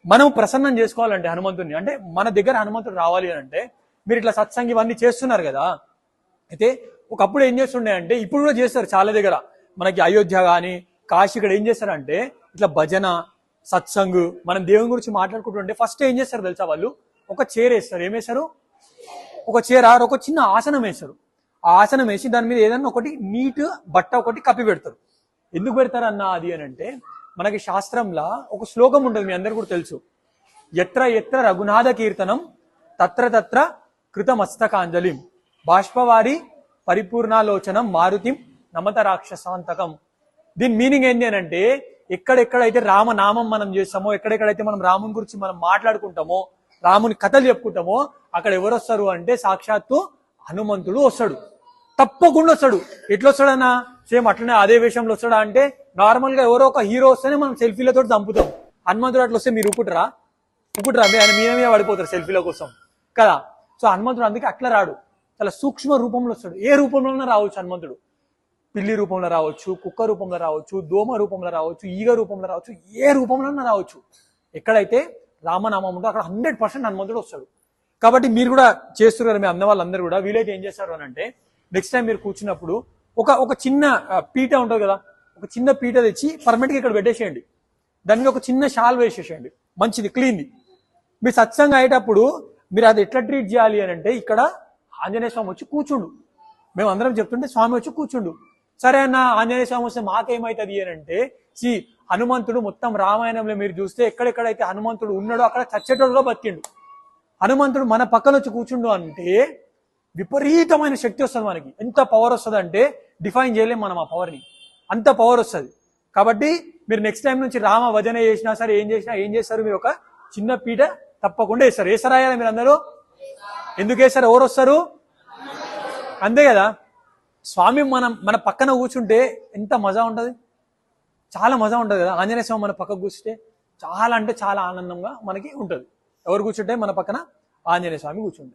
మనం ప్రసన్నం చేసుకోవాలంటే హనుమంతుడిని, అంటే మన దగ్గర హనుమంతుడు రావాలి అని అంటే మీరు ఇట్లా సత్సంగి ఇవన్నీ చేస్తున్నారు కదా. అయితే ఒకప్పుడు ఏం చేస్తుండే అంటే, ఇప్పుడు కూడా చేస్తారు చాలా దగ్గర, మనకి అయోధ్య కానీ కాశీ, ఇక్కడ ఏం చేస్తారంటే ఇట్లా భజన సత్సంగ్ మనం దేవుని గురించి మాట్లాడుకుంటుంటే ఫస్ట్ ఏం చేస్తారు తెలుసా, వాళ్ళు ఒక చైర్ వేస్తారు. ఏం వేస్తారు? ఒక చైర్ ఆర్ ఒక చిన్న ఆసనం వేస్తారు. ఆ ఆసనం వేసి దాని మీద ఏదన్నా ఒకటి నీట్ బట్ట ఒకటి కప్పి పెడతారు. ఎందుకు పెడతారు అన్న అది అని అంటే, మనకి శాస్త్రంలో ఒక శ్లోకం ఉంటుంది, మీ అందరు కూడా తెలుసు, ఎత్ర ఎత్ర రఘునాథ కీర్తనం తత్ర తత్ర కృతమస్తకాంజలిం బాష్పవారి పరిపూర్ణాలోచనం మారుతిం నమత రాక్షసాంతకం. దీని మీనింగ్ ఏంటి అని అంటే, ఎక్కడెక్కడైతే రామనామం మనం చేస్తామో, ఎక్కడెక్కడైతే మనం రాముని గురించి మనం మాట్లాడుకుంటామో, రాముని కథలు చెప్పుకుంటామో, అక్కడ ఎవరు వస్తారు అంటే సాక్షాత్తు హనుమంతుడు వస్తాడు. తప్పకుండా వస్తాడు. ఎట్లా వస్తాడన్నా, సేమ్ అట్లనే అదే విషయంలో వస్తాడా అంటే, నార్మల్ గా ఎవరో ఒక హీరో వస్తేనే మనం సెల్ఫీలతో చంపుతాం. హనుమంతుడు అట్లా వస్తే మీరు ఊపుకుంటారా? ఆయన మీద పడిపోతారు సెల్ఫీల కోసం కదా. సో హనుమంతుడు అందుకే అట్లా రాడు, చాలా సూక్ష్మ రూపంలో వస్తాడు. ఏ రూపంలోనే రావచ్చు హనుమంతుడు, పిల్లి రూపంలో రావచ్చు, కుక్క రూపంలో రావచ్చు, దోమ రూపంలో రావచ్చు, ఈగ రూపంలో రావచ్చు, ఏ రూపంలోనే రావచ్చు. ఎక్కడైతే రామనామం ఉందో అక్కడ 100% హనుమంతుడు వస్తాడు. కాబట్టి మీరు కూడా చేస్తున్నారు, మీ అన్న వాళ్ళందరూ కూడా వీలైతే ఏం చేస్తారు అని అంటే, నెక్స్ట్ టైం మీరు కూర్చున్నప్పుడు ఒక చిన్న పీట ఉంటుంది కదా, ఒక చిన్న పీట తెచ్చి పర్మనెంట్గా ఇక్కడ పెట్టేసేయండి. దాని మీద ఒక చిన్న షాల్ వేసేసేయండి, మంచిది క్లీన్ది. మీరు సత్సంగా అయ్యేటప్పుడు మీరు అది ఎట్లా ట్రీట్ చేయాలి అని అంటే, ఇక్కడ ఆంజనేయ స్వామి వచ్చి కూర్చుండు, మేము అందరం చెప్తుంటే స్వామి వచ్చి కూర్చుండు. సరే అన్న, ఆంజనేయ స్వామి వస్తే మాకేమవుతుంది అని అంటే, హనుమంతుడు మొత్తం రామాయణంలో మీరు చూస్తే ఎక్కడెక్కడైతే హనుమంతుడు ఉన్నాడో అక్కడ చచ్చేటోడుగా బతికిండు. హనుమంతుడు మన పక్కన వచ్చి కూర్చుండు అంటే విపరీతమైన శక్తి వస్తుంది మనకి. ఎంత పవర్ వస్తుంది అంటే డిఫైన్ చేయలేం మనం ఆ పవర్ని, అంత పవర్ వస్తుంది. కాబట్టి మీరు నెక్స్ట్ టైం నుంచి రామ భజన చేసినా సరే, ఏం చేసినా ఏం చేస్తారు, మీరు ఒక చిన్న పీట తప్పకుండా వేస్తారు. వేసారాయాలి మీరు అందరూ? ఎందుకు వేస్తారు? ఎవరు వస్తారు? అంతే కదా. స్వామి మన పక్కన కూర్చుంటే ఎంత మజా ఉంటుంది, చాలా మజా ఉంటుంది కదా. ఆంజనేయ స్వామి మన పక్కకు కూర్చుంటే చాలా అంటే చాలా ఆనందంగా మనకి ఉంటుంది. ఎవరు కూర్చుంటే మన పక్కన? ఆంజనేయ స్వామి కూర్చుంటే.